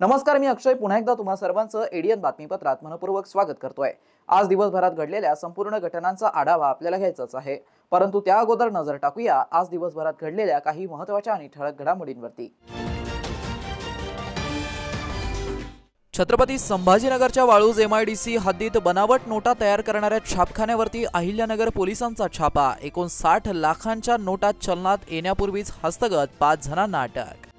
नमस्कार, मी अक्षय पुन्हा एकदा तुम्हा सर्वांचं एडीएन बातमीपत्रात मनपूर्वक स्वागत करतोय। आज दिवसभरात घडलेल्या संपूर्ण घटनांचा आढावा आपल्याला घ्यायचाच आहे, परंतु त्या अगोदर नजर टाकूया आज दिवसभरात घडलेल्या काही महत्त्वाच्या आणि ठळक घडामोडींवरती। छत्रपती संभाजीनगरच्या वाळूज एमआयडीसी हद्दीत बनावट नोटा तयार करणाऱ्या छापखान्यावरती अहिल्यानगर पोलिसांचा छापा। 59 लाखांच्या नोटा चलनात येण्यापूर्वीच हस्तगत, 5 जणांना अटक।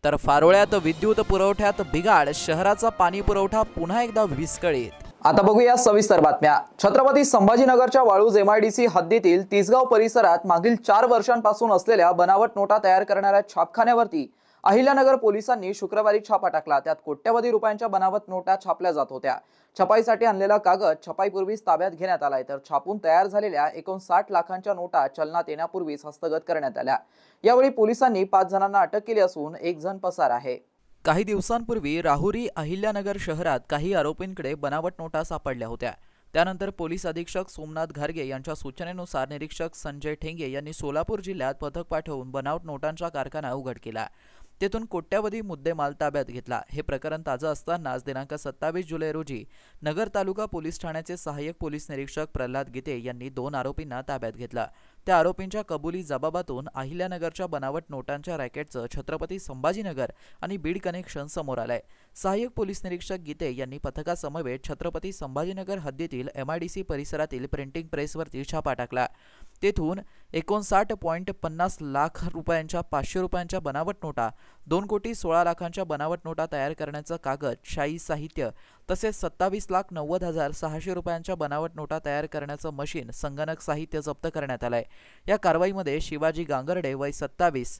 तर फारोळ्यात विद्युत पुरवठ्यात बिघाड, शहराचा पाणी पुरवठा पुन्हा एकदा विस्कळीत। आता बघूया सविस्तर बातम्या। छत्रपती संभाजीनगरच्या वाळूज एमआयडीसी हद्दीतील तिसगाव परिसरात मागील 4 वर्षांपासून असलेल्या बनावट नोटा तयार करणाऱ्या छापखान्यावरती अहिल्यानगर पोलिसांनी शुक्रवारी छापा टाकला। त्यात कोट्यवधी रुपयांच्या बनावट नोटा छापल्या जात होत्या। छपाईसाठी आणलेला कागद छपाईपूर्वीच ताब्यात घेण्यात आलाय, तर छापून तयार झालेल्या 59 लाखांच्या नोटा चलनात येण्यापूर्वीच हस्तगत करण्यात आल्या। यावेळी पोलिसांनी 5 जणांना अटक केली असून 1 जण पसार आहे। काही दिवसांपूर्वी राहुरी अहिल्यानगर शहरात काही आरोपींकडे बनावट नोटा सापडल्या होत्या। त्यानंतर पोलीस अधीक्षक सोमनाथ घारगे यांच्या सूचनेनुसार निरीक्षक संजय ठेंगे यांनी सोलापूर जिल्ह्यात पथक पाठवून बनावट नोटांचा कारखाना उघड केला। तेथून कोट्यवधी मुद्देमाल ताब्यात घेतला। हे प्रकरण ताजं असतानाच दिनांक 27 जुलै रोजी नगर तालुका पोलीस ठाण्याचे सहाय्यक पोलीस निरीक्षक प्रल्हाद गीते यांनी 2 आरोपींना ताब्यात घेतला। त्या आरोपींच्या कबुली जबाबातून अहिल्यानगरच्या बनावट नोटांच्या रॅकेटचं छत्रपती संभाजीनगर आणि बीड कनेक्शन समोर आलंय। सहाय्यक पोलीस निरीक्षक गीते यांनी पथकासमवेत छत्रपती संभाजीनगर हद्दीतील एमआयडीसी परिसरातील प्रिंटिंग प्रेसवरती छापा टाकला। तेथून 59.50 लाख रुपयांच्या 500 रुपयांच्या बनावट नोटा, 2,16,00,000च्या बनावट नोटा तयार करण्याचं कागद, शाई साहित्य तसेच 27,90,600 रुपयांच्या बनावट नोटा तयार करण्याचं मशीन, संगणक साहित्य जप्त करण्यात आलंय। या कारवाईमध्ये शिवाजी गांगर्डे वय 27,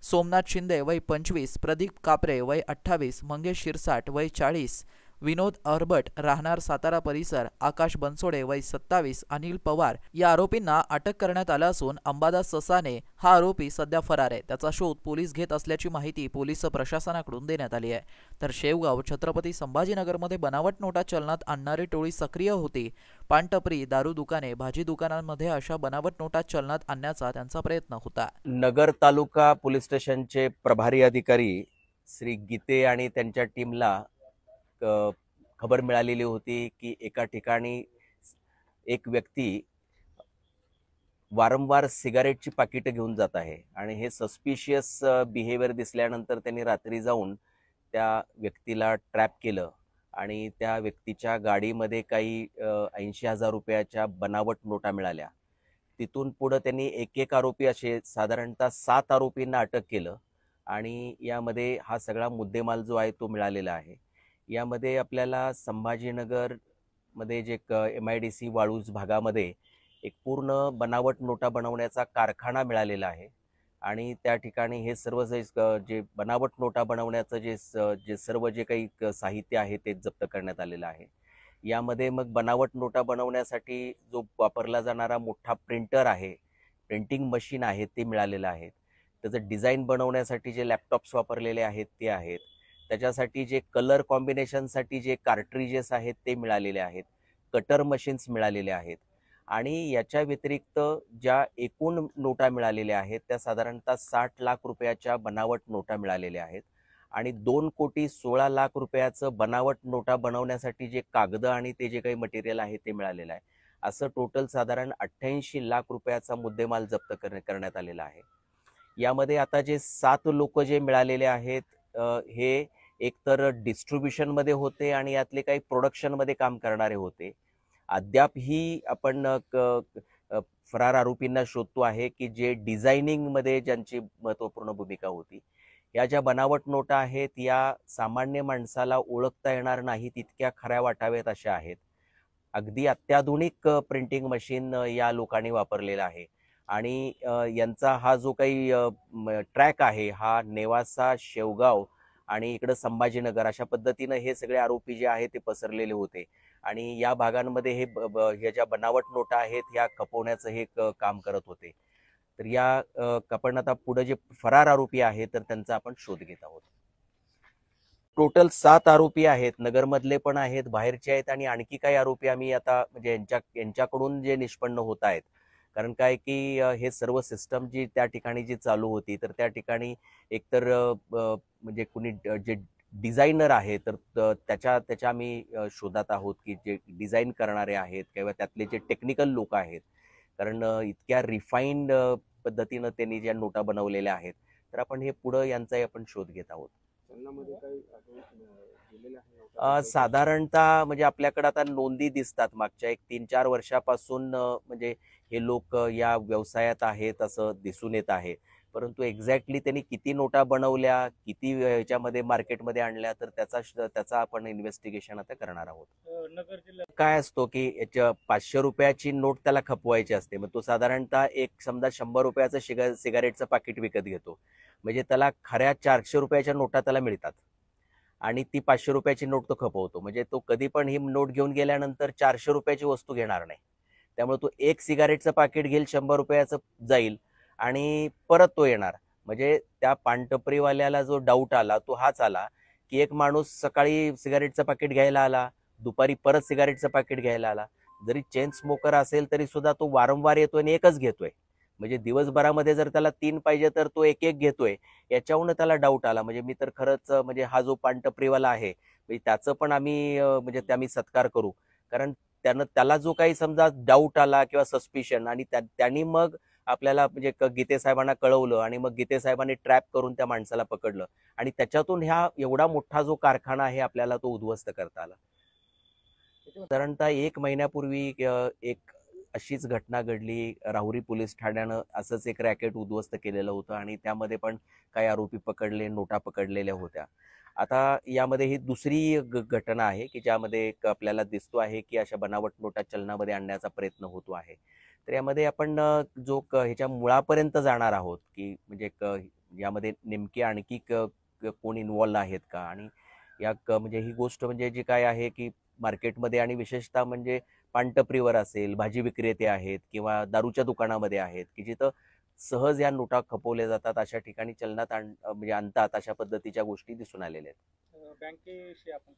सोमनाथ शिंदे वय 25, प्रदीप कापरे वय 28, मंगेश शिरसाट वय 40, विनोद अरबट राहणार सातारा परिसर, आकाश बनसोडे वय 27, अनिल पवार या आरोपींना अटक करण्यात आलं असून अंबादास ससाने हा आरोपी सध्या फरार आहे। त्याचा शोध पोलीस घेत असल्याची माहिती पोलीस प्रशासनाकडून देण्यात आली आहे। तर शेवगाव छत्रपती संभाजीनगरमध्ये बनावट नोटा चलनात आणणारी टोळी सक्रिय होती। पानटपरी, दारू दुकाने, भाजी दुकानांमध्ये अशा बनावट नोटा चलनात आणण्याचा त्यांचा प्रयत्न होता। नगर तालुका पोलीस स्टेशनचे प्रभारी अधिकारी श्री गीते आणि त्यांच्या टीमला खबर मिळालेली होती की एका ठिकाणी एक व्यक्ती वारंवार सिगारेटची पाकिटं घेऊन जात आहे आणि हे सस्पिशियस बिहेवियर दिसल्यानंतर त्यांनी रात्री जाऊन त्या व्यक्तीला ट्रॅप केलं आणि त्या व्यक्तीच्या गाडीमध्ये काही 80,000 रुपयाच्या बनावट नोटा मिळाल्या। तिथून पुढे त्यांनी एक आरोपी असे साधारणतः 7 आरोपींना अटक केलं आणि यामध्ये हा सगळा मुद्देमाल जो आहे तो मिळालेला आहे। यामध्ये आपल्याला संभाजीनगर मध्ये जे एमआयडीसी वाळूज भागामध्ये एक पूर्ण बनावट नोटा बनवण्याचा कारखाना मिळालेला आहे आणि त्या ठिकाणी हे सर्व जे बनावट नोटा बनवण्याचं जे सर्व जे काही साहित्य आहे ते जप्त करण्यात आलेलं आहे। यामध्ये मग बनावट नोटा बनवण्यासाठी जो वापरला जाणारा मोठा प्रिंटर आहे, प्रिंटिंग मशीन आहे ते मिळालेलं आहे। त्याचं डिझाईन बनवण्यासाठी जे लॅपटॉप्स वापरलेले आहेत ते आहेत। त्याच्यासाठी जे कलर कॉम्बिनेशनसाठी जे कार्ट्रिजेस आहेत ते मिळालेले आहेत, कटर मशीन्स मिळालेले आहेत आणि याच्या व्यतिरिक्त ज्या एकूण नोटा मिळालेल्या आहेत त्या साधारणतः 60 लाख रुपयाच्या बनावट नोटा मिळालेल्या आहेत आणि 2,16,00,000 रुपयाचं बनावट नोटा बनवण्यासाठी जे कागद आणि ते जे काही मटेरियल आहे ते मिळालेलं आहे। असं टोटल साधारण 88 लाख रुपयाचा मुद्देमाल जप्त करण्यात आलेला आहे। यामध्ये आता जे 7 लोक जे मिळालेले आहेत हे एकतर डिस्ट्रीब्युशनमध्ये होते आणि यातले काही प्रोडक्शनमध्ये काम करणारे होते। अद्यापही आपण फरार आरोपींना शोधतो आहे की जे डिझायनिंगमध्ये ज्यांची महत्त्वपूर्ण भूमिका होती। या ज्या बनावट नोटा आहेत या सामान्य माणसाला ओळखता येणार नाही तितक्या खऱ्या वाटाव्यात अशा आहेत। अगदी अत्याधुनिक प्रिंटिंग मशीन या लोकांनी वापरलेला आहे आणि यांचा हा जो काही ट्रॅक आहे हा नेवासा, शेवगाव आणि इकडं संभाजीनगर अशा पद्धतीनं हे सगळे आरोपी जे आहेत ते पसरलेले होते आणि या भागांमध्ये ह्या ज्या बनावट नोटा आहेत ह्या खपवण्याचं हे काम करत होते. तर या आपण आता पुढे जे फरार आरोपी आहेत तर त्यांचा आपण शोध घेत आहोत. टोटल 7 आरोपी आहेत, नगरमधले पण आहेत, बाहेरचे आहेत आणि आणखी काही आरोपी आम्ही आता म्हणजे यांच्याकडून जे निष्पन्न होत आहेत. कारण काय की हे सर्व सिस्टम जी त्या ठिकाणी जी चालू होती तर त्या ठिकाणी एकतर म्हणजे कुणी जे डिझायनर आहे तर त्याच्या आम्ही शोधात आहोत की जे डिझाईन करणारे आहेत किंवा त्यातले जे टेक्निकल लोक आहेत. कारण इतक्या रिफाईन्ड पद्धतीनं त्यांनी ज्या नोटा बनवलेल्या आहेत तर आपण हे पुढं यांचाही आपण शोध घेत आहोत. साधारणतः म्हणजे आपल्याकडे आता नोंदी दिसतात मागच्या 3-4 वर्षापासून म्हणजे हे लोक या व्यवसायात आहेत असं दिसून येत आहे. परंतु एक्झॅक्टली त्यांनी किती नोटा बनवल्या, किती ह्याच्यामध्ये मार्केटमध्ये आणल्या तर त्याचा आपण इन्व्हेस्टिगेशन आता करणार आहोत. नगर जिल्ह्यात काय असतो की याच्या 500 रुपयाची नोट त्याला खपवायची असते. मग तो साधारणतः एक समजा 100 रुपयाचं सिगारेटचं पाकिट विकत घेतो. म्हणजे त्याला खऱ्या 400 रुपयाच्या नोटा त्याला मिळतात आणि ती 500 रुपयाची नोट तो खपवतो. म्हणजे तो कधी पण ही नोट घेऊन गेल्यानंतर 400 रुपयाची वस्तू घेणार नाही. त्यामुळे तो एक सिगारेटचं पाकिट घेईल, 100 रुपयाचं जाईल आणि परत तो येणार. म्हणजे त्या पानटपरीवाल्याला जो डाऊट आला तो हाच आला की एक माणूस सकाळी सिगारेटचं पाकिट घ्यायला आला, दुपारी परत सिगारेटचं पाकिट घ्यायला आला. जरी चेन स्मोकर असेल तरी सुद्धा तो वारंवार येतोय आणि एकच घेतोय. म्हणजे दिवसभरामध्ये जर त्याला 3 पाहिजे तर तो एक घेतोय. याच्यावरून त्याला डाऊट आला. म्हणजे मी तर खरंच म्हणजे हा जो पानटपरीवाला आहे त्याचं पण आम्ही म्हणजे आम्ही सत्कार करू. कारण त्याला जो काही समजा डाऊट आला किंवा सस्पिशन आणि त्यांनी मग आपल्याला म्हणजे गीते साहेबांना कळवलं आणि मग गीते साहेबांनी ट्रॅप करून त्या माणसाला पकडलं आणि त्याच्यातून ह्या एवढा मोठा जो कारखाना आहे आपल्याला तो उद्ध्वस्त करता आला. साधारणतः 1 महिन्यापूर्वी एक अशीच घटना घडली. राहुरी पोलीस ठाण्यानं असंच एक रॅकेट उद्ध्वस्त केलेलं होतं आणि त्यामध्ये पण काही आरोपी पकडले, नोटा पकडलेल्या होत्या. आता यामध्ये ही दुसरी घटना आहे की ज्यामध्ये आपल्याला दिसतो आहे की अशा बनावट नोटा चलनामध्ये आणण्याचा प्रयत्न होतो आहे. तर यामध्ये आपण जो ह्याच्या मुळापर्यंत जाणार आहोत की म्हणजे यामध्ये नेमके आणखी कोण इन्व्हॉल्व आहेत का आणि या म्हणजे ही गोष्ट म्हणजे जी काय आहे की मार्केटमध्ये आणि विशेषतः म्हणजे पानटपरीवर असेल, भाजी विक्रेते आहेत किंवा दारूच्या दुकानामध्ये आहेत की जिथं सहज या नोटा खपवल्या जातात अशा ठिकाणी चलनात म्हणजे आणतात अशा पद्धतीच्या गोष्टी दिसून आलेल्या आहेत. बँकेशी आपण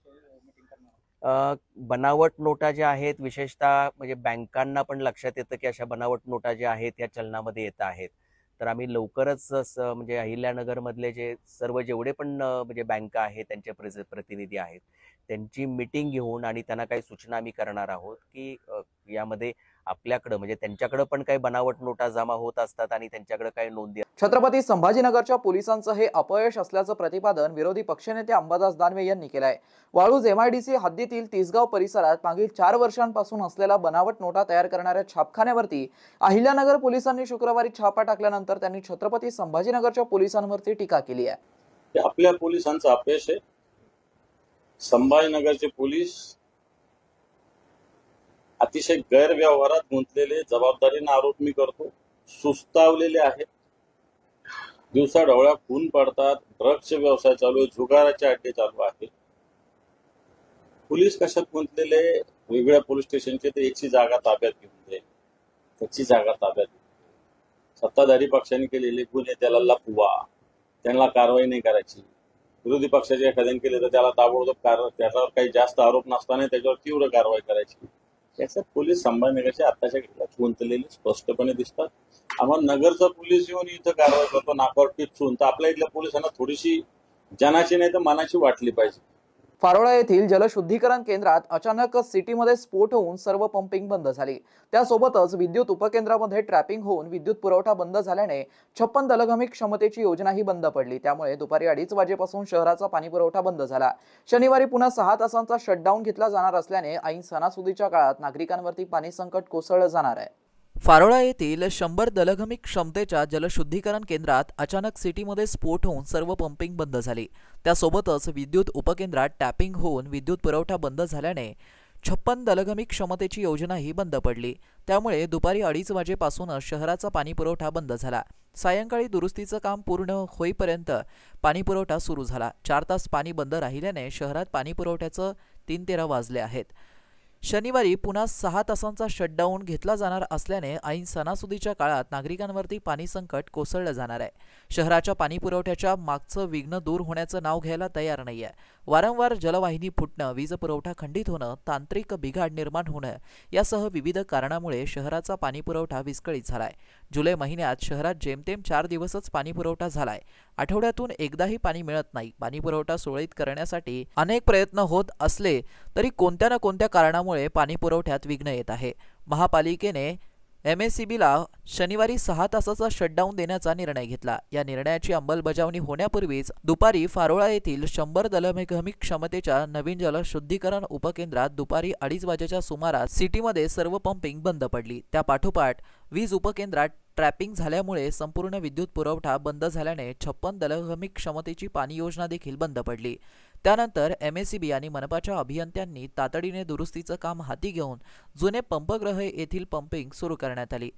मीटिंग करणार. बनावट नोटा ज्या आहेत विशेषतः म्हणजे बँकांना पण लक्षात येतं की अशा बनावट नोटा ज्या आहेत या चलनामध्ये येत आहेत. तर आम्ही लवकरच म्हणजे अहिल्यानगर मधले जे सर्व जेवढे पण म्हणजे बँका आहेत त्यांचे प्रतिनिधी आहेत त्यांची मीटिंग घेऊन आणि त्यांना काही सूचना आम्ही करणार आहोत की यामध्ये आपल्याकडं म्हणजे त्यांच्याकडे पण काही बनावट नोटा जमा होत असतात आणि त्यांच्याकडे काही नोंदी. छत्रपती संभाजीनगरच्या पोलिसांचं हे अपयश असल्याचं प्रतिपादन विरोधी पक्षनेते अंबादास दानवे यांनी केलं आहे. वाळूज MIDC हद्दीतील तिसगाव परिसरात मागील 4 वर्षांपासून असलेला बनावट नोटा तयार करणाऱ्या छापखान्यावरती अहिल्यानगर पोलिसांनी शुक्रवारी छापा टाकल्यानंतर त्यांनी छत्रपती संभाजीनगरच्या पोलिसांवरती टीका केली आहे. आपल्या पोलिसांचं अपयश आहे. संभाजीनगरचे पोलीस अतिशय गैरव्यवहारात गुंतलेले, जबाबदारीने आरोप मी करतो, सुस्तावलेले आहेत. दिवसाढवळ्या खून पडतात, ड्रग्सचे व्यवसाय चालू आहे, जुगाराचे अड्डे चालू आहेत. पोलीस कशात गुंतलेले, वेगवेगळ्या पोलीस स्टेशनचे तर याची जागा ताब्यात घेऊन दे, त्याची जागा ताब्यात. सत्ताधारी पक्षाने केलेले गुन्हे त्याला लपवा, त्यांना कारवाई नाही करायची. विरोधी पक्षाचे एखाद्याने केले तर त्याला ताबडतोब त्याच्यावर काही जास्त आरोप नसताना त्याच्यावर तीव्र कारवाई करायची. याच्यात पोलीस संभाजीनगरचे आत्ताच्या घटनात गुंतलेले स्पष्टपणे दिसतात. आम्हाला नगरचा पोलीस येऊन इथं कारवाई करतो नाकावर टिचून, तर आपल्या इथल्या पोलिसांना थोडीशी जनाची नाही तर मनाची वाटली पाहिजे. फारोळा येथील जलशुद्धीकरण केंद्रात अचानक सिटीमध्ये स्फोट होऊन सर्व पंपिंग बंद झाली. त्यासोबतच विद्युत उपकेंद्रामध्ये ट्रॅपिंग होऊन विद्युत पुरवठा बंद झाल्याने 56 दलघमी क्षमतेची योजनाही बंद पडली. त्यामुळे दुपारी 2:30 वाजेपासून शहराचा पाणी पुरवठा बंद झाला. शनिवारी पुन्हा 6 तासांचा शटडाऊन घेतला जाणार असल्याने ऐन सणासुदीच्या काळात नागरिकांवरती पाणी संकट कोसळलं जाणार आहे. फारोळा येथील 100 दलघमी क्षमतेच्या जलशुद्धीकरण केंद्रात अचानक सिटीमध्ये स्फोट होऊन सर्व पंपिंग बंद झाली. त्यासोबतच विद्युत उपकेंद्रात टॅपिंग होऊन विद्युत पुरवठा बंद झाल्याने 56 दलगमी क्षमतेची योजनाही बंद पडली। त्यामुळे दुपारी 2:30 वाजेपासूनच शहराचा पाणीपुरवठा बंद झाला। सायंकाळी दुरुस्तीचं काम पूर्ण होईपर्यंत पाणीपुरवठा सुरू झाला। 4 तास पाणी बंद राहिल्याने शहरात पाणीपुरवठ्याचं 3:13 वाजले आहेत। शनिवारी पुन्हा 6 तासांचा शटडाऊन घेतला जाणार असल्याने ऐन सणासुदीच्या काळात नागरिकांवरती पाणी संकट कोसळलं जाणार आहे। शहराच्या पाणीपुरवठ्याच्या मागचं विघ्न दूर होण्याचं नाव घ्यायला तयार नाहीये। वारंवार जलवाहिनी फुटणं, वीज पुरवठा खंडित होणं, तांत्रिक बिघाड निर्माण होणं यासह विविध कारणामुळे शहराचा पाणीपुरवठा विस्कळीत झालाय। जुलै महिन्यात शहरात जेमतेम 4 दिवसच पाणीपुरवठा झालाय। आठवड्यातून एकदाही पाणी मिळत नाही। पाणीपुरवठा सुरळीत करण्यासाठी अनेक प्रयत्न होत असले तरी कोणत्या ना कोणत्या कारणामुळे पाणीपुरवठ्यात विघ्न येत आहे। महापालिकेने MACBला शनिवारी 6 तासाचा शटडाऊन देण्याचा निर्णय घेतला। या निर्णयाची अंमलबजावणी होण्यापूर्वीच दुपारी फारोळा येथील 100 दलगमी क्षमतेच्या नवीन जलशुद्धीकरण उपकेंद्रात दुपारी 2:30 वाजेच्या सुमारास सिटीमध्ये सर्व पंपिंग बंद पडली। त्या पाठोपाठ वीज उपकेंद्रात ट्रॅपिंग झाल्यामुळे संपूर्ण विद्युत पुरवठा बंद झाल्याने 56 दलगमी क्षमतेची पाणी योजना देखील बंद पडली। त्यानंतर MACB आणि मनपाच्या अभियंत्यांनी तातडीने दुरुस्तीचं काम हाती घेऊन जुने पंपगृह येथील पंपिंग सुरू करण्यात आली।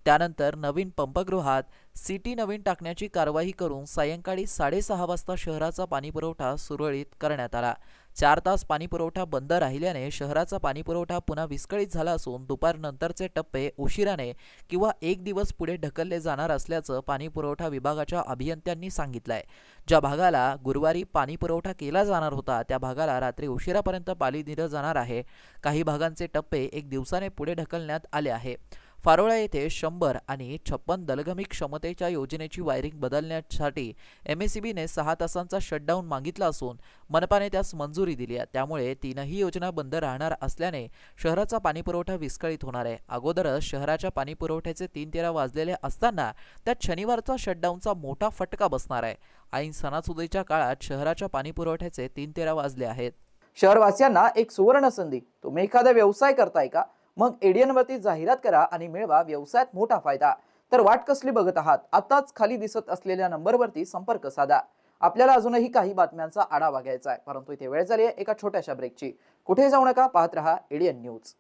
त्यानंतर नवीन पंपगृहात सिटी नवीन टाकण्याची कारवाई करून सायंकाळी 6:30 वाजता शहराचा पाणीपुरवठा सुरळीत करण्यात आला। 4 तास पाणीपुरवठा बंद राहिल्याने शहराचा पाणीपुरवठा पुन्हा विस्कळीत झाला असून दुपारनंतरचे टप्पे उशिराने किंवा 1 दिवस पुढे ढकलले जाणार असल्याचं पाणीपुरवठा विभागाच्या अभियंत्यांनी सांगितलंय। ज्या भागाला गुरुवारी पाणीपुरवठा केला जाणार होता त्या भागाला रात्री उशिरापर्यंत पाणी दिलं जाणार आहे। काही भागांचे टप्पे 1 दिवसाने पुढे ढकलण्यात आले आहे। फारोळा येथे 100 आणि 56 दलगमी क्षमतेच्या योजनेची वायरिंग बदलण्यासाठी MACBने 6 तासांचा शटडाऊन मागितला असून मनपाने त्यास मंजुरी दिली आहे। त्यामुळे तीनही योजना बंद राहणार असल्याने शहराचा पाणीपुरवठा विस्कळीत होणार आहे। अगोदरच शहराच्या पाणीपुरवठ्याचे 3:13 वाजलेले असताना त्यात शनिवारचा शटडाऊनचा मोठा फटका बसणार आहे। ऐन सणासुदीच्या काळात शहराच्या पाणीपुरवठ्याचे 3:13 वाजले आहेत। शहरवासियांना एक सुवर्ण संधी। तुम्ही एखादा व्यवसाय करताय का? मग ADN वरती जाहिरात करा आणि मिळवा व्यवसायात मोठा फायदा। तर वाट कसली बघत आहात? आताच खाली दिसत असलेल्या नंबरवरती संपर्क साधा। आपल्याला अजूनही काही बातम्यांचा आढावा घ्यायचा आहे, परंतु इथे वेळ झाली आहे एका छोट्याशा ब्रेकची। कुठे जाऊ नका, पाहत रहा ADN न्यूज।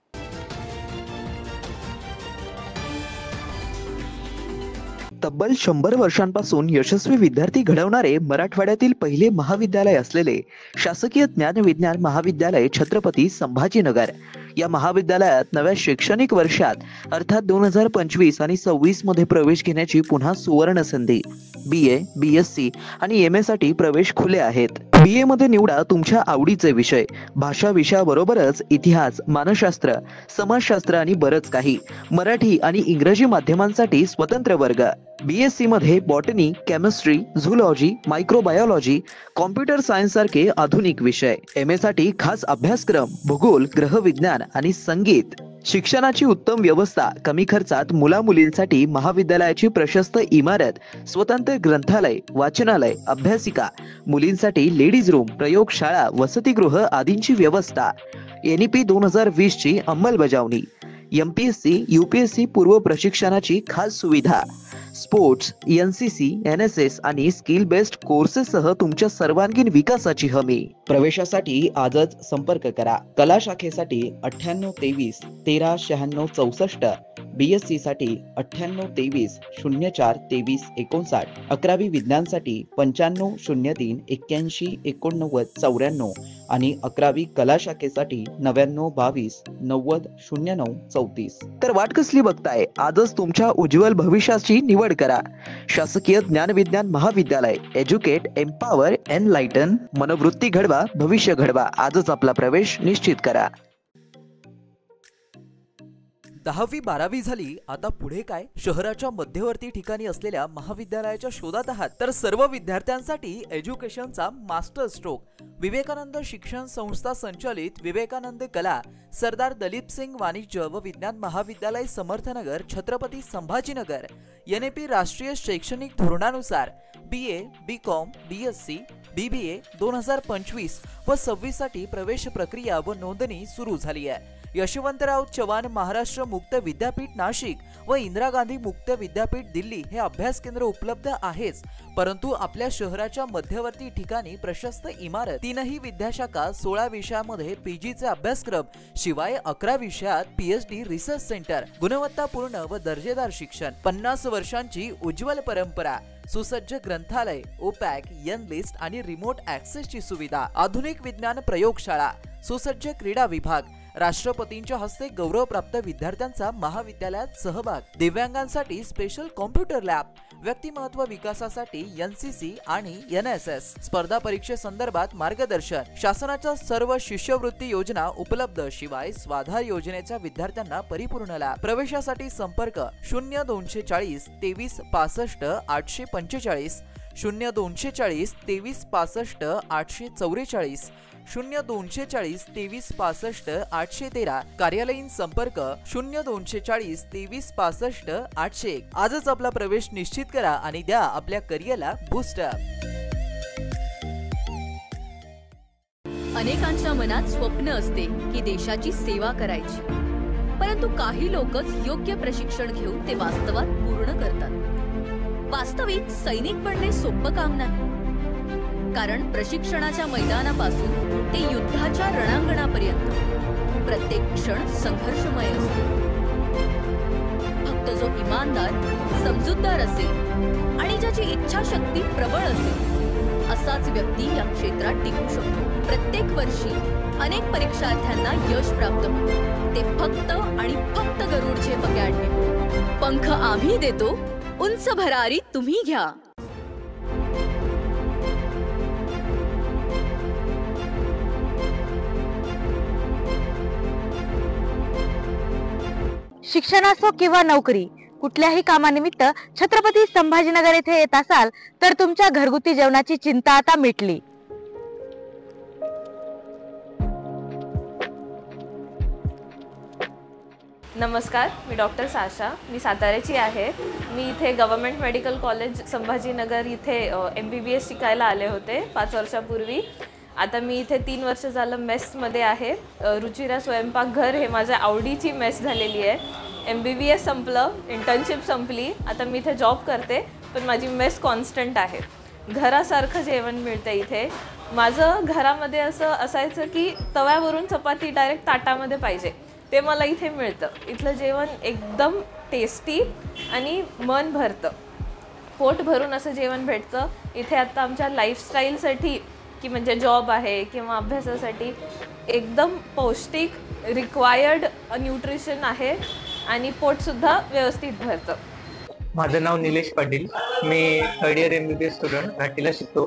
तब्बल 100 वर्षांपासून यशस्वी विद्यार्थी घडवणारे मराठवाड्यातील पहिले महाविद्यालय असलेले शासकीय ज्ञानविज्ञान महाविद्यालय छत्रपती संभाजीनगर या महाविद्यालयात नव्या शैक्षणिक वर्षात अर्थात 2025 आणि 26 मध्ये प्रवेश घेण्याची पुन्हा सुवर्ण संधी। BA, BSc आणि MA साठी प्रवेश खुले आहेत। BA मध्ये निवडा तुमच्या आवडीचे विषय। भाषा विषयाबरोबरच इतिहास, मानसशास्त्र, समाजशास्त्र आणि बरंच काही। मराठी आणि इंग्रजी माध्यमांसाठी स्वतंत्र वर्ग। BSc मध्ये botany, chemistry, zoology, microbiology, computer science सारखे आधुनिक विषय। MA साठी खास अभ्यासक्रम, भूगोल, ग्रहविज्ञान आणि संगीत। शिक्षणाची उत्तम व्यवस्था, कमी खर्चात मुलामुलींसाठी महाविद्यालयाची प्रशस्त इमारत, स्वतंत्र ग्रंथालय, वाचनालय, अभ्यासिका, मुलींसाठी लेडीज रूम, प्रयोगशाळा, वसतिगृह आदींची व्यवस्था। NEP 2020 ची अंमलबजावणी। MPSC, UPSC पूर्व प्रशिक्षणाची खास सुविधा। स्पोर्ट्स, NCC, NSS आणि स्किल बेस्ड कोर्सेससह तुमच्या सर्वांगीण विकासाची हमी। प्रवेशासाठी आजच संपर्क करा। कला शाखेसाठी 9823 139664, BSc साठी 9823 04 23 59, 11वी विज्ञानसाठी 9503 81 89 94 आणि 11वी कला शाखेसाठी 9922 90 09 34। तर वाट कसली बघताय? आजच तुमच्या उज्ज्वल भविष्याची निवड करा। शासकीय ज्ञानविज्ञान महाविद्यालय। Educate, empower, enlighten. मनोवृत्ती घडवा, भविष्य घडवा। आजच आपला प्रवेश निश्चित करा। 10वी 12वी झाली, आता पुढे काय? शहराच्या मध्यवर्ती ठिकाणी असलेल्या महाविद्यालयाच्या शोधात आहात तर सर्व विद्यार्थ्यांसाठी एज्युकेशनचा मास्टर स्ट्रोक विवेकानंद शिक्षण संस्था संचालित विवेकानंद कला सरदार दलीप सिंग वाणिज्य व विज्ञान महाविद्यालय समर्थनगर छत्रपती संभाजीनगर NEP राष्ट्रीय शैक्षणिक धोरणानुसार BA, BCom, BSc, BBA 2025 व 26 साठी प्रवेश प्रक्रिया व नोंदणी सुरू झाली आहे। यशवंतराव चव्हाण महाराष्ट्र मुक्त विद्यापीठ नाशिक व इंदिरा गांधी मुक्त विद्यापीठ दिल्ली हे अभ्यास केंद्र उपलब्ध आहेच, परंतु आपल्या शहराच्या मध्यवर्ती ठिकाणी प्रशस्त इमारत, 3ही विद्याशाखा, 16 विषयामध्ये पीजीचे अभ्यासक्रम, शिवाय 11 विषयात पीएचडी रिसर्च सेंटर, गुणवत्तापूर्ण व दर्जेदार शिक्षण, 50 वर्षांची उज्ज्वल परंपरा, सुसज्ज ग्रंथालय, ओपॅक, यन लिस्ट आणि रिमोट ऍक्सेसची सुविधा, आधुनिक विज्ञान प्रयोगशाळा, सुसज्ज क्रीडा विभाग, राष्ट्रपतींच्या हस्ते गौरवप्राप्त विद्यार्थ्यांचा महाविद्यालयात सहभाग, दिव्यांगांसाठी स्पेशल कॉम्प्युटर लॅब, व्यक्तिमत्व विकासासाठी एनसीसी आणि एनएसएस, स्पर्धा परीक्षेसंदर्भात मार्गदर्शन, शासनाच्या सर्व शिष्यवृत्ती योजना उपलब्ध, शिवाय स्वाधार योजनेच्या विद्यार्थ्यांना परिपूर्ण लाभ. प्रवेशासाठी संपर्क 0240 23 65 845, 0240 23 65 844, 0240 23 65 813, कार्यालयीन संपर्क 0240 23 65 801. आजच आपला प्रवेश निश्चित करा आणि द्या आपल्या करिअरला बूस्टअप. अनेकांच्या मनात स्वप्न असते की देशाची सेवा करायची, परंतु काही लोकच योग्य प्रशिक्षण घेऊन ते वास्तवात पूर्ण करतात. वास्तविक सैनिक बनणे सोपं काम नाही, कारण प्रशिक्षणाच्या मैदानापासून ते युद्धाच्या रणांगणापर्यंत प्रत्येक क्षण संघर्षमय असतो. फक्त जो इमानदार, समजूतदार असेल आणि ज्याची इच्छाशक्ती प्रबळ असेल असाच व्यक्ती या क्षेत्रात टिकू शकतो. प्रत्येक वर्षी अनेक परीक्षार्थ्यांना यश प्राप्त होते, ते फक्त आणि फक्त गरुडचे अकॅडमी. पंख आम्ही देतो, उंच भरारी तुम्ही घ्या. शिक्षण असो किंवा नोकरी, कुठल्याही कामानिमित्त छत्रपती संभाजीनगर येथे येत असाल तर तुमच्या घरगुती जेवणाची चिंता आता मिटली. नमस्कार, मी डॉक्टर साशा, मी साताऱ्याची आहे. मी इथे गव्हर्नमेंट मेडिकल कॉलेज संभाजीनगर इथे MBBS शिकायला आले होते 5 वर्षापूर्वी. आता मी इथे 3 वर्ष झालं मेसमध्ये आहे. रुचिरा स्वयंपाकघर हे माझ्या आवडीची मेस झालेली आहे. MBBS संपलं, इंटर्नशिप संपली, आता मी इथे जॉब करते, पण माझी मेस कॉन्स्टंट आहे. घरासारखं जेवण मिळतं इथे. माझं घरामध्ये असं असायचं की तव्यावरून चपाती डायरेक्ट ताटामध्ये पाहिजे, ते मला इथे मिळतं. इथलं जेवण एकदम टेस्टी आणि मन भरतं, पोट भरून असं जेवण भेटतं इथे. आता आमच्या लाईफस्टाईलसाठी की म्हणजे जॉब आहे किंवा अभ्यासासाठी एकदम पौष्टिक रिक्वायर्ड न्यूट्रिशन आहे आणि पोटसुद्धा व्यवस्थित भरतं. माझं नाव निलेश पाटील, मी 3rd इयर MBBS स्टुडंट घाटीला शिकतो.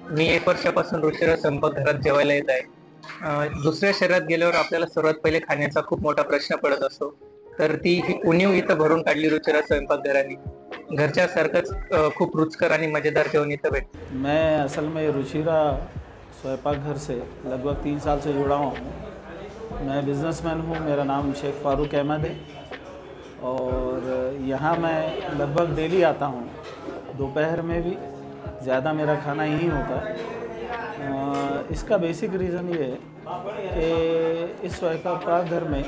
मी 1 वर्षापासून रुचिरा स्वयंपाकघरात जेवायला येत आहे. दुसऱ्या शहरात गेल्यावर आपल्याला सर्वात पहिले खाण्याचा खूप मोठा प्रश्न पडत असतो, तर ती उणीव इथं भरून काढली रुचिरा स्वयंपाकघराने. घरच्या सारखंच खूप रुचकर आणि मजेदार जेवण इथं भेटतं. मैं असल में रुचिरा स्वयंपाकघर से लगभग 3 साल से जुड़ा हुआ हूँ. मैं बिजनेसमैन हूँ, मेरा नाम शेख फारूक अहमद है और यहाँ मैं लगभग डेली आता हूँ. दोपहर में भी ज़्यादा मेरा खाना यहीं होता है. इसका बेसिक रीज़न ये है कि इस स्वयंपाकघर में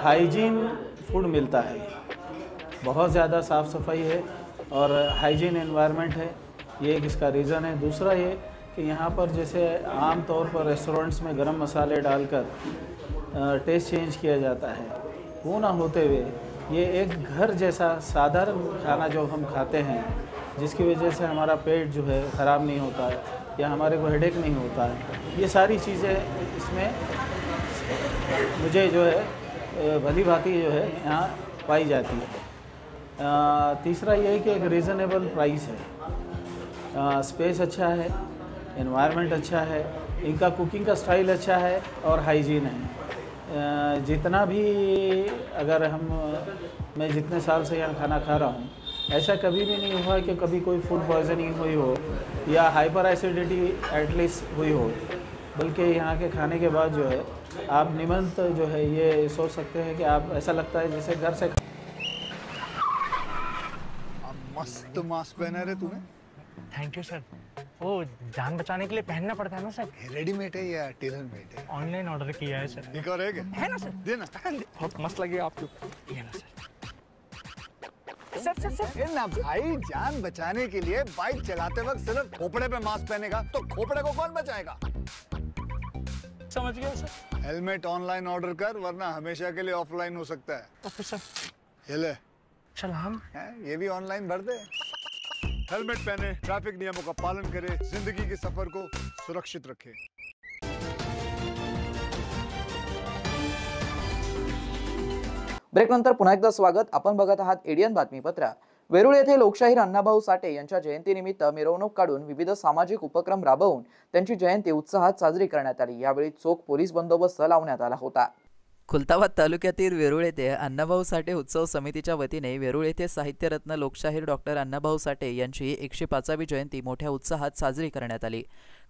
हाइजीन फूड मिलता है. बहुत ज़्यादा साफ़ सफाई है और हाइजीन एनवायरनमेंट है, ये एक इसका रीज़न है. दूसरा ये कि यहाँ पर जैसे आम तौर पर रेस्टोरेंट्स में गरम मसाले डालकर टेस्ट चेंज किया जाता है, वो ना होते हुए ये एक घर जैसा साधारण खाना जो हम खाते हैं, जिसकी वजह से हमारा पेट जो है ख़राब नहीं होता है या हमारे को हेडेक नहीं होता है. ये सारी चीज़ें इसमें मुझे जो है भली भांति जो है यहाँ पाई जाती है. तीसरा ये है कि एक रीज़नेबल प्राइस है, स्पेस अच्छा है, एनवायरनमेंट अच्छा है, इनका कुकिंग का स्टाइल अच्छा है और हाइजीन है. जितना भी अगर मैं जितने साल से यहाँ खाना खा रहा हूँ, ऐसा कभी भी नहीं हुआ कि कभी कोई फूड पॉइजनिंग हुई हो या हाइपर एसिडिटी एटलीस्ट हुई हो, बल्कि यहाँ के खाने के बाद जो है आप निमंत जो है ये सोच सकते हैं कि आप ऐसा लगता है जैसे घर से. मस्त मास्क पहना रे तूने. Thank you sir. वो जान बचाने के लिए पहनना पड़ता है ना सर? रेडीमेड है या टेलर मेड है? ऑनलाइन ऑर्डर किया है सर। एक और है ना सर? देना। बहुत मस्त लगे आपको। ये ना सर। सर ना भाई, जान बचाने के लिए बाइक चलाते वक्त सिर्फ खोपड़े पे मास्क पहनेगा तो खोपड़े को कौन बचाएगा? समझ गया सर। हेलमेट ऑनलाइन ऑर्डर कर, वरना हमेशा के लिए ऑफलाइन हो सकता है। Okay sir. ये ले चल हम ये भी ऑनलाइन भर दे। हेलमेट पहने, ट्रैफिक नियमों का पालन करे, जिंदगी के सफर को सुरक्षित रखे। ब्रेक नंतर पुन्हा एकदा स्वागत। आपण बघत आहात एडियन बातमीपत्र। वेरूळ येथे लोकशाहीर अण्णाभाऊ साठे यांच्या जयंतीनिमित्त मिरवणूक काढून विविध सामाजिक उपक्रम राबवून त्यांची जयंती उत्साहात साजरी करण्यात आली। यावेळी चोख पोलीस बंदोबस्त लावण्यात आला होता। खुलताबाद तालुक्यातील वेरूळ येथे अण्णाभाऊ साठे उत्सव समितीच्या वतीने वेरूळ येथे साहित्यरत्न लोकशाहीर डॉक्टर अण्णाभाऊ साठे यांची 105वी जयंती मोठ्या उत्साहात साजरी करण्यात आली।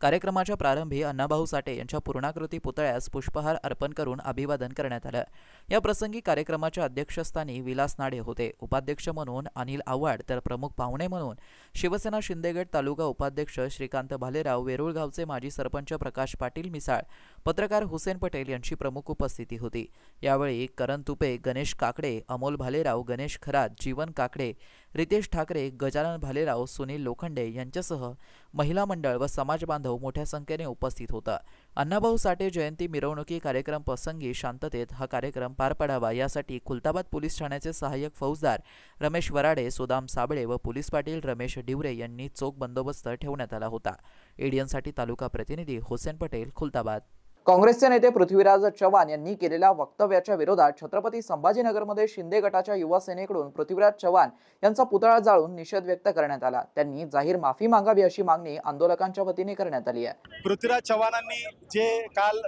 कार्यक्रमाच्या प्रारंभी अण्णाभाऊ साठे यांच्या पूर्णाकृती पुतळ्यास पुष्पहार अर्पण करून अभिवादन करण्यात आलं। या प्रसंगी कार्यक्रमाच्या अध्यक्षस्थानी विलास नाडे होते। उपाध्यक्ष म्हणून अनिल आव्हाड तर प्रमुख पाहुणे म्हणून शिवसेना शिंदेगड तालुका उपाध्यक्ष श्रीकांत भालेराव, वेरूळ गावचे माजी सरपंच प्रकाश पाटील मिसाळ, पत्रकार हुसेन पटेल यांची प्रमुख उपस्थिती होती। यावेळी करण तुपे, गणेश काकडे, अमोल भालेराव, गणेश खरात, जीवन काकडे, रितेश ठाकरे, गजानन भालेराव, सुनील लोखंडे यांच्यासह महिला मंडळ व समाज बांधव मोठ्या संख्येने उपस्थित होता। अण्णाभाऊ साठे जयंती मिरवणुकी कार्यक्रम प्रसंगी शांततेत हा कार्यक्रम पार पडावा यासाठी खुलताबाद पोलीस ठाण्याचे सहाय्यक फौजदार रमेश वराडे, सुदाम साबळे व पोलीस पाटील रमेश डिवरे यांनी चोख बंदोबस्त ठेवण्यात आला होता। एडियनसाठी तालुका प्रतिनिधी हुसेन पटेल, खुलताबाद। काँग्रेसचे नेते पृथ्वीराज चव्हाण यांनी केलेल्या वक्तव्याच्या विरोधात छत्रपती संभाजीनगरमध्ये शिंदे गटाच्या युवा सेनेकडून पृथ्वीराज चव्हाण यांचा पुतळा जाळून निषेध व्यक्त करण्यात आला। त्यांनी जाहीर माफी मागावी अशी मागणी आंदोलकांच्या वतीने करण्यात आली आहे। पृथ्वीराज चव्हाणांनी जे काल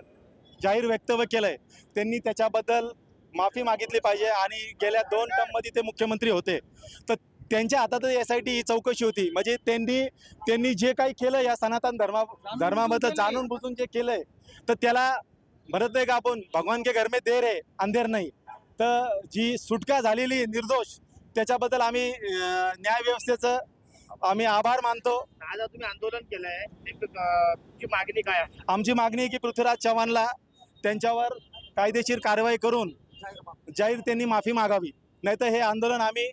जाहीर वक्तव्य केलंय त्यांनी त्याच्याबद्दल माफी मागितली पाहिजे आणि गेल्या 2 टर्ममध्ये ते मुख्यमंत्री होते तर त्यांच्या हातातच SIT ही चौकशी होती। म्हणजे त्यांनी जे काही केलं या सनातन धर्माबद्दल जाणून बुजून जे केलंय तर त्याला म्हणत नाही का आपण भगवान के घर में देर है अंधेर नाही। तर जी सुटका झालेली निर्दोष त्याच्याबद्दल आम्ही न्याय व्यवस्थेचं आम्ही आभार मानतो। आज तुम्ही आंदोलन केलंय, तुमची मागणी काय आहे? आमची मागणी आहे की पृथ्वीराज चव्हाणला त्यांच्यावर कायदेशीर कारवाई करून जाहीर त्यांनी माफी मागावी, नाहीतर हे आंदोलन आम्ही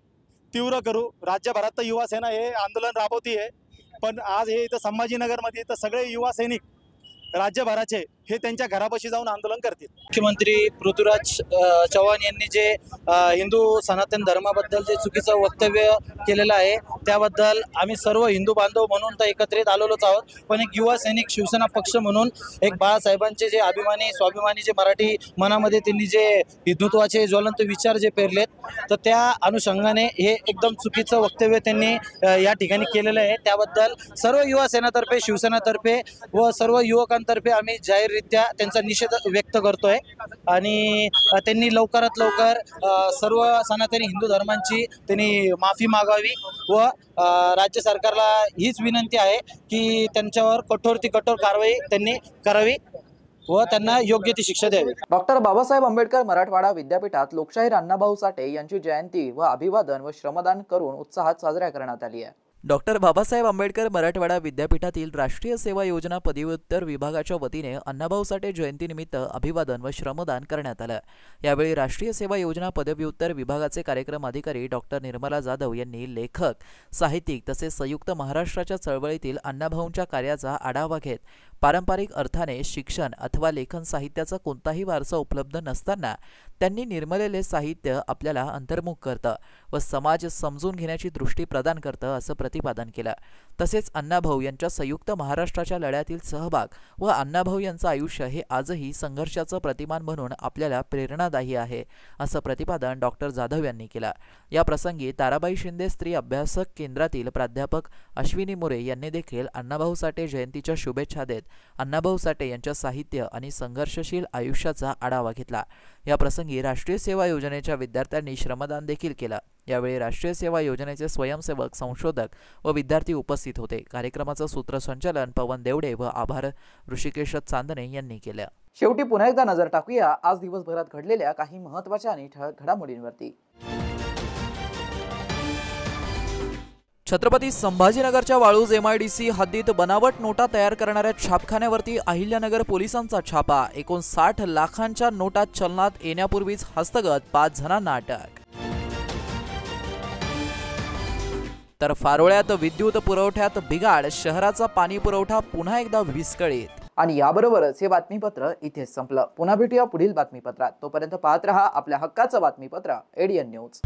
तीव्र करू। राज्यभरात युवा सेना हे आंदोलन राबवती आहे, पण आज हे इथं संभाजीनगरमध्ये तर सगळे युवा सैनिक राज्यभराचे हे त्यांच्या घरापाशी जाऊन आंदोलन करतील। मुख्यमंत्री पृथ्वीराज चव्हाण यांनी जे हिंदू सनातन धर्माबद्दल जे चुकीचं वक्तव्य केलेलं आहे त्याबद्दल आम्ही सर्व हिंदू बांधव म्हणून तर एकत्रित आलेलोच आहोत, पण एक युवा सैनिक शिवसेना पक्ष म्हणून एक बाळासाहेबांचे जे अभिमानी स्वाभिमानी जे मराठी मनामध्ये त्यांनी जे हिंदुत्वाचे ज्वलंत विचार जे पेरलेत तर त्या अनुषंगाने हे एकदम चुकीचं वक्तव्य त्यांनी या ठिकाणी केलेलं आहे। त्याबद्दल सर्व युवा सेनातर्फे, शिवसेनातर्फे व सर्व युवकांतर्फे आम्ही जाहीररित्या त्यांचा निषेध व्यक्त करतोय आणि त्यांनी लवकरात लवकर सर्व सनातनी हिंदू धर्मांची त्यांनी माफी मागावी व राज्य सरकारला हीच विनंती आहे की त्यांच्यावर कठोर कारवाई त्यांनी करावी व त्यांना योग्य ती शिक्षा द्यावी। डॉक्टर बाबासाहेब आंबेडकर मराठवाडा विद्यापीठात लोकशाहीर अण्णाभाऊ साठे यांची जयंती व अभिवादन व श्रमदान करून उत्साहात साजरा करण्यात आली आहे। डॉक्टर बाबासाहेब आंबेडकर मराठवाडा विद्यापीठातील राष्ट्रीय सेवा योजना पदव्युत्तर विभागाच्या वतीने अण्णाभाऊ साठे जयंतीनिमित्त अभिवादन व श्रमदान करण्यात आलं। यावेळी राष्ट्रीय सेवा योजना पदव्युत्तर विभागाचे कार्यक्रम अधिकारी डॉक्टर निर्मला जाधव यांनी लेखक, साहित्यिक तसेच संयुक्त महाराष्ट्राच्या चळवळीतील अण्णाभाऊंच्या कार्याचा आढावा घेत पारंपरिक अर्थाने शिक्षण अथवा लेखन साहित्याचा कोणताही वारसा उपलब्ध नसताना त्यांनी निर्मलेले साहित्य आपल्याला अंतर्मुख करतं व समाज समजून घेण्याची दृष्टी प्रदान करतं असं प्रतिपादन केलं। तसेच अण्णाभाऊ यांच्या संयुक्त महाराष्ट्राच्या लढ्यातील सहभाग व अण्णाभाऊ यांचं आयुष्य हे आजही संघर्षाचं प्रतिमान म्हणून आपल्याला प्रेरणादायी आहे असं प्रतिपादन डॉक्टर जाधव यांनी केलं। या प्रसंगी ताराबाई शिंदे स्त्री अभ्यासक केंद्रातील प्राध्यापक अश्विनी मोरे यांनी देखील अण्णाभाऊ साठे जयंतीच्या शुभेच्छा देत अण्णाभाऊ साठे यांच्या साहित्य आणि संघर्षशील आयुष्याचा आढावा घेतला। या प्रसंगी राष्ट्रीय सेवा योजनेच्या विद्यार्थ्यांनी श्रमदान देखील केलं। यावेळी राष्ट्रीय सेवा योजनेचे स्वयंसेवक, संशोधक व विद्यार्थी उपस्थित होते। कार्यक्रमाचं सूत्रसंचालन पवन देवडे व आभार ऋषिकेश चांदणे यांनी केलं। शेवटी पुन्हा एकदा नजर टाकूया आज दिवसभरात घडलेल्या काही महत्त्वाच्या आणि ठळक घडामोडींवरती। छत्रपती संभाजीनगरच्या वाळूज MIDC हद्दीत बनावट नोटा तयार करणाऱ्या छापखान्यावरती अहिल्यानगर पोलिसांचा छापा. 59 लाखांच्या नोटा चलनात येण्यापूर्वीच हस्तगत, 5 जणांना अटक. तर फारोळ्यात विद्युत पुरवठ्यात बिघाड, शहराचा पाणी पुरवठा पुन्हा एकदा विस्कळीत. आणि याबरोबरच हे बातमीपत्र इथेच संपलं. पुन्हा भेटूया पुढील बातमीपत्रात. तोपर्यंत पाहत रहा आपल्या हक्काचं बातमीपत्र ADN न्यूज.